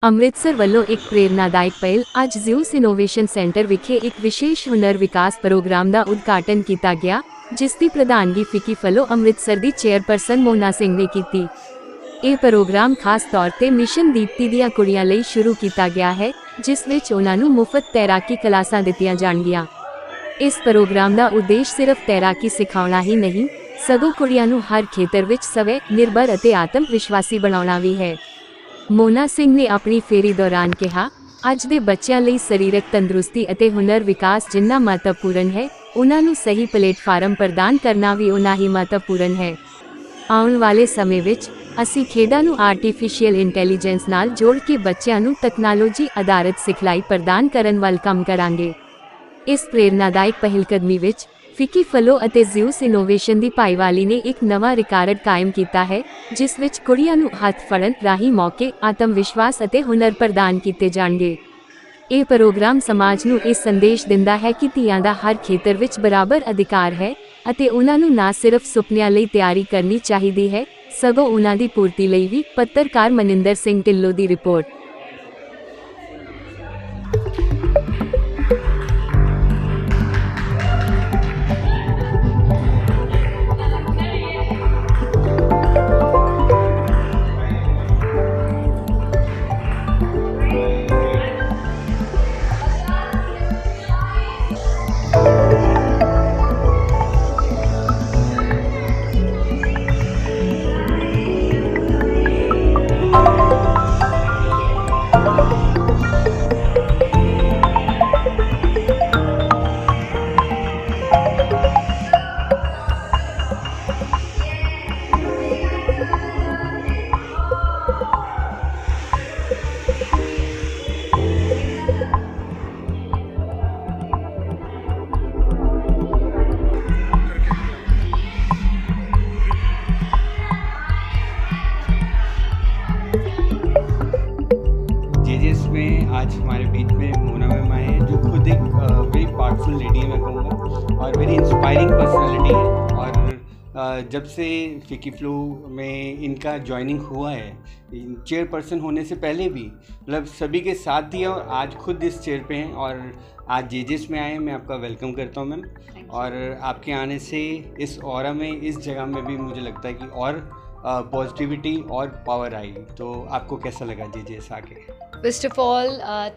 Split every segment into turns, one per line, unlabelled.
ਅੰਮ੍ਰਿਤਸਰ ਵੱਲੋਂ ਇੱਕ ਪ੍ਰੇਰਨਾਦਾਇਕ ਪਹਿਲ ਅੱਜ ਜ਼ਿਊਸ ਇਨੋਵੇਸ਼ਨ ਸੈਂਟਰ ਵਿਖੇ ਇੱਕ ਵਿਸ਼ੇਸ਼ ਹੁਨਰ ਵਿਕਾਸ ਪ੍ਰੋਗਰਾਮ ਦਾ ਉਦਘਾਟਨ ਕੀਤਾ ਗਿਆ, ਜਿਸ ਦੀ ਪ੍ਰਧਾਨਗੀ ਫਿੱਕੀ ਫੈਲੋ ਅੰਮ੍ਰਿਤਸਰ ਦੀ ਚੇਅਰਪਰਸਨ ਮੋਨਾ ਸਿੰਘ ਨੇ ਕੀਤੀ। ਇਹ ਪ੍ਰੋਗਰਾਮ ਖਾਸ ਤੌਰ ਤੇ ਮਿਸ਼ਨ ਦੀਪਤੀ ਦੀਆਂ ਕੁੜੀਆਂ ਲਈ ਸ਼ੁਰੂ ਕੀਤਾ ਗਿਆ ਹੈ, ਜਿਸ ਵਿੱਚ ਉਹਨਾਂ ਨੂੰ ਮੁਫਤ ਤੈਰਾਕੀ ਕਲਾਸਾਂ ਦਿੱਤੀਆਂ ਜਾਣਗੀਆਂ। ਇਸ ਪ੍ਰੋਗਰਾਮ ਦਾ ਉਦੇਸ਼ ਸਿਰਫ ਤੈਰਾਕੀ ਸਿਖਾਉਣਾ ਹੀ ਨਹੀਂ, ਸਗੋਂ ਕੁੜੀਆਂ ਨੂੰ ਹਰ ਖੇਤਰ ਵਿੱਚ ਸਵੈ ਨਿਰਭਰ ਅਤੇ ਆਤਮ ਵਿਸ਼ਵਾਸੀ ਬਣਾਉਣਾ ਵੀ ਹੈ। ਮੋਨਾ ਸਿੰਘ ਨੇ ਆਪਣੀ ਫੇਰੀ ਦੌਰਾਨ ਕਿਹਾ, ਅੱਜ ਦੇ ਬੱਚਿਆਂ ਲਈ ਸਰੀਰਕ ਤੰਦਰੁਸਤੀ ਅਤੇ ਹੁਨਰ ਵਿਕਾਸ ਜਿੰਨਾ ਮਹੱਤਵਪੂਰਨ ਹੈ, ਉਹਨਾਂ ਨੂੰ ਸਹੀ ਪਲੇਟਫਾਰਮ ਪ੍ਰਦਾਨ ਕਰਨਾ ਵੀ ਉਨਾ ਹੀ ਮਹੱਤਵਪੂਰਨ ਹੈ। ਆਉਣ ਵਾਲੇ ਸਮੇਂ ਵਿੱਚ ਅਸੀਂ ਖੇਡਾਂ ਨੂੰ ਆਰਟੀਫੀਸ਼ੀਅਲ ਇੰਟੈਲੀਜੈਂਸ ਨਾਲ ਜੋੜ ਕੇ ਬੱਚਿਆਂ ਨੂੰ ਤਕਨਾਲੋਜੀ ਆਧਾਰਿਤ ਸਿਖਲਾਈ ਪ੍ਰਦਾਨ ਕਰਨ ਵੱਲ ਕੰਮ ਕਰਾਂਗੇ। ਇਸ ਪ੍ਰੇਰਨਾਦਾਇਕ ਪਹਿਲਕਦਮੀ ਵਿੱਚ ਫਿੱਕੀ ਫੈਲੋ ਅਤੇ ਜ਼ਿਊਸ ਇਨੋਵੇਸ਼ਨ ਦੀ ਭਾਈਵਾਲੀ ਨੇ ਇੱਕ ਨਵਾਂ ਰਿਕਾਰਡ ਕਾਇਮ ਕੀਤਾ ਹੈ, ਜਿਸ ਵਿੱਚ ਕੁੜੀਆਂ ਨੂੰ ਹੱਥ ਫੜਨ ਰਾਹੀਂ ਮੌਕੇ, ਆਤਮ ਵਿਸ਼ਵਾਸ ਅਤੇ ਹੁਨਰ ਪ੍ਰਦਾਨ ਕੀਤੇ ਜਾਣਗੇ। ਇਹ ਪ੍ਰੋਗਰਾਮ ਸਮਾਜ ਨੂੰ ਇਹ ਸੰਦੇਸ਼ ਦਿੰਦਾ ਹੈ ਕਿ ਧੀਆਂ ਦਾ ਹਰ ਖੇਤਰ ਵਿੱਚ ਬਰਾਬਰ ਅਧਿਕਾਰ ਹੈ ਅਤੇ ਉਹਨਾਂ ਨੂੰ ਨਾ ਸਿਰਫ ਸੁਪਨਿਆਂ ਲਈ ਤਿਆਰੀ ਕਰਨੀ ਚਾਹੀਦੀ ਹੈ, ਸਗੋਂ ਉਹਨਾਂ ਦੀ ਪੂਰਤੀ ਲਈ ਵੀ। ਪੱਤਰਕਾਰ ਮਨਿੰਦਰ ਸਿੰਘ ਢਿੱਲੋਂ ਦੀ ਰਿਪੋਰਟ।
जेजेस में आज हमारे बीच में मोना मैम आए हैं, जो खुद एक वेरी पावरफुल लेडी है मैं कहूँगा, और वेरी इंस्पायरिंग पर्सनालिटी है। और जब से फिकी फ्लो में इनका ज्वाइनिंग हुआ है, चेयरपर्सन होने से पहले भी मतलब सभी के साथ दिया, और आज खुद इस चेयर पे हैं और आज जेजेस में आए हैं। मैं आपका वेलकम करता हूँ मैम, और आपके आने से इस ऑरा में, इस जगह में भी मुझे लगता है कि और पॉजिटिविटी और पावर आई। तो आपको कैसा लगा जेजेस आके?
First of all,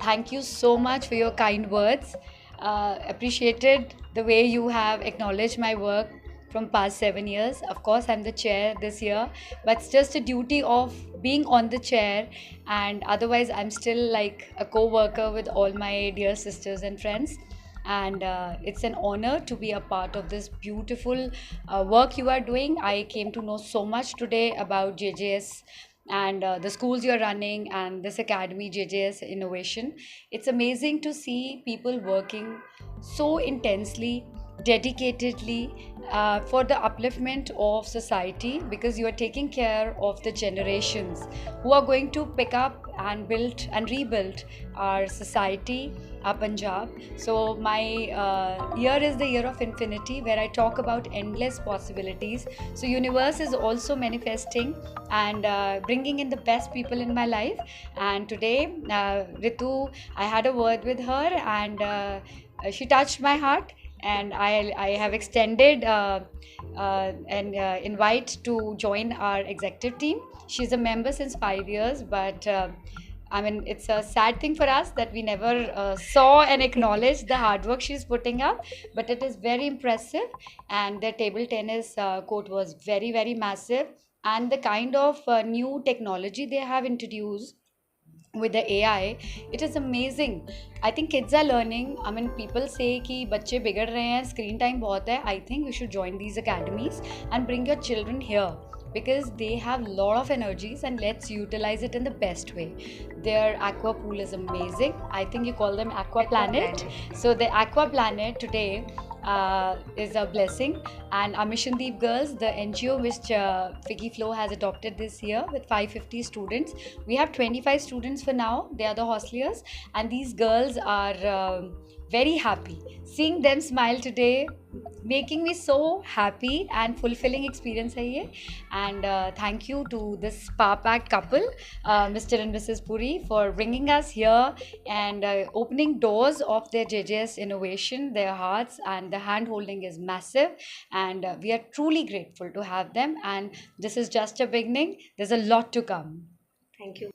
thank you so much for your kind words. Appreciated the way you have acknowledged my work from past 7 years. Of course, I'm the chair this year, but it's just a duty of being on the chair, and otherwise I'm still like a co-worker with all my dear sisters and friends. And it's an honor to be a part of this beautiful work you are doing. I came to know so much today about JJS and the schools you're running and this academy, JJS Innovation. It's amazing to see people working so intensely, dedicatedly, for the upliftment of society, because you are taking care of the generations who are going to pick up and build and rebuild our society, our Punjab. So my year is the year of infinity, where I talk about endless possibilities. So universe is also manifesting and bringing in the best people in my life. And today Ritu, I had a word with her, and she touched my heart, and I have extended an invite to join our executive team. She's a member since 5 years, but I mean, it's a sad thing for us that we never saw and acknowledged the hard work she's putting up, but it is very impressive. And the table tennis court was very, very massive, and the kind of new technology they have introduced with the AI, it is amazing. I think kids are learning. I mean, people say कि बच्चे बिगड़ रहे हैं, screen time बहुत है. I think you should join these academies and bring your children here, because they have a lot of energies, and let's utilize it in the best way. Their aqua pool is amazing. I think you call them Aqua Planet. So the Aqua Planet today, is a blessing. And our Mission Deep Girls, the NGO which Fiki Flow has adopted this year with 550 students. We have 25 students for now. They are the hosteliers, and these girls are very happy. Seeing them smile today, making me so happy and fulfilling experience hai ye. And thank you to this spa-packed couple, Mr. and Mrs. Puri, for bringing us here and opening doors of their JJS innovation, their hearts, and the hand holding is massive. And we are truly grateful to have them. And this is just a beginning. There's a lot to come.
Thank you.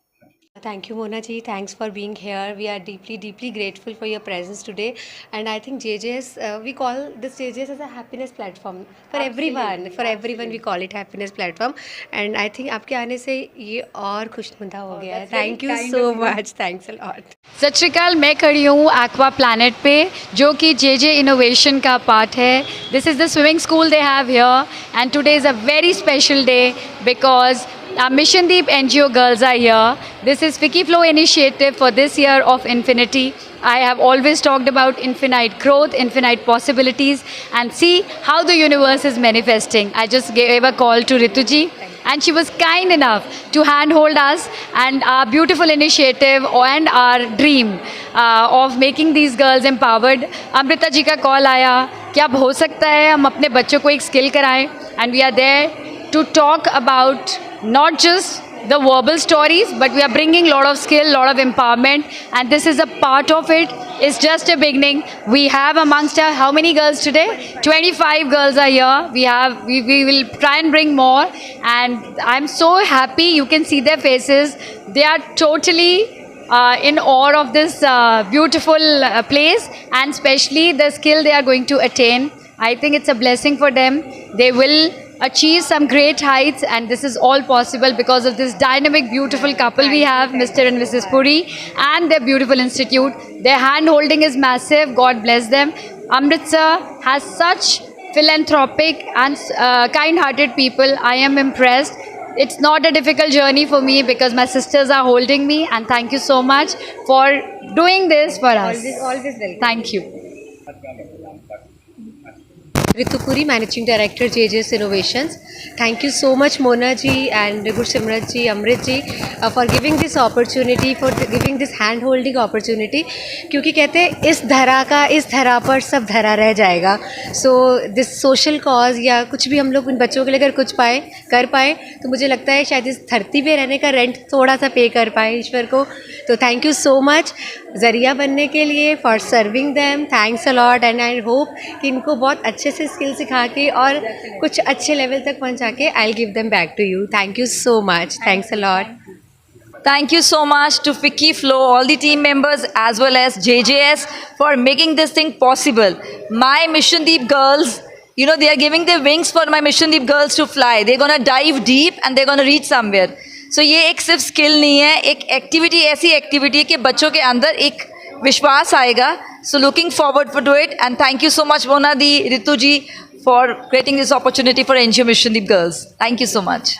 Thank you, Mona ji. Thanks for being here. We are deeply, deeply grateful for your presence today. And I think JJS, we call this JJS as a happiness platform for everyone. For everyone, we call it happiness platform. And I think आपके आने से ये और खुशनुमा हो गया है. Thank you so much. Thanks a lot.
सत श्री अकाल, मैं खड़ी हूँ एक्वा प्लैनेट पे, जो कि JJ इनोवेशन का पार्ट है. This is the swimming school they have here, and today is a very special day because our Mission Deep NGO girls are here. This is Fiki Flow initiative for this year of Infinity. I have always talked about infinite growth, infinite possibilities, and see how the universe is manifesting. I just gave a call to Rituji, and she was kind enough to handhold us and our beautiful initiative and our dream of making these girls empowered. Amrita ji का call आया कि अब हो सकता है हम अपने बच्चों को एक skill कराएं, and we are there to talk about not just the verbal stories, but we are bringing a lot of skill, lot of empowerment, and this is a part of it. It's just a beginning. We have amongst us, how many girls today? 25 girls are here. We will try and bring more, and I'm so happy. You can see their faces. They are totally in awe of this beautiful place, and especially the skill they are going to attain. I think it's a blessing for them. They will achieve some great heights, and this is all possible because of this dynamic, beautiful couple we have, Mr. and Mrs. Puri, and their beautiful institute. Their hand holding is massive. God bless them. Amritsar has such philanthropic and kind-hearted people. I am impressed. It's not a difficult journey for me because my sisters are holding me, and thank you so much for doing this for us.
Always welcome.
Thank you.
Ritu Puri, Managing Director, JJS Innovations. Thank you so much, Mona ji and Gursimrat ji, Amrit ji, for giving this opportunity, for giving this hand-holding opportunity. क्योंकि कहते हैं इस धरा पर सब धरा रह जाएगा. So this social cause या कुछ भी हम लोग उन बच्चों के लिए अगर कुछ कर पाए, तो मुझे लगता है शायद इस धरती पे रहने का रेंट थोड़ा सा पे कर पाए ईश्वर को. तो थैंक यू सो मच ज़रिया बनने के लिए, for serving them. Thanks a lot, and I hope कि इनको बहुत अच्छे से स्किल सिखा के और कुछ अच्छे लेवल तक पहुंचा के I will give them back to you. Thank you so much. Thanks a lot.
Thank you so much to Fiki Flow, all the team members as well as JJS for making this thing possible. My Mission Deep girls, you know, they are giving their wings for my Mission Deep girls to fly. They're going to dive deep and they're going to reach somewhere. So ये एक सिर्फ skill नहीं है, एक activity, ऐसी activity है कि बच्चों के अंदर एक विश्वास आएगा. So looking forward to it, and thank you so much Mona di, Ritu ji, for creating this opportunity for NGO Mission Deep girls. Thank you so much.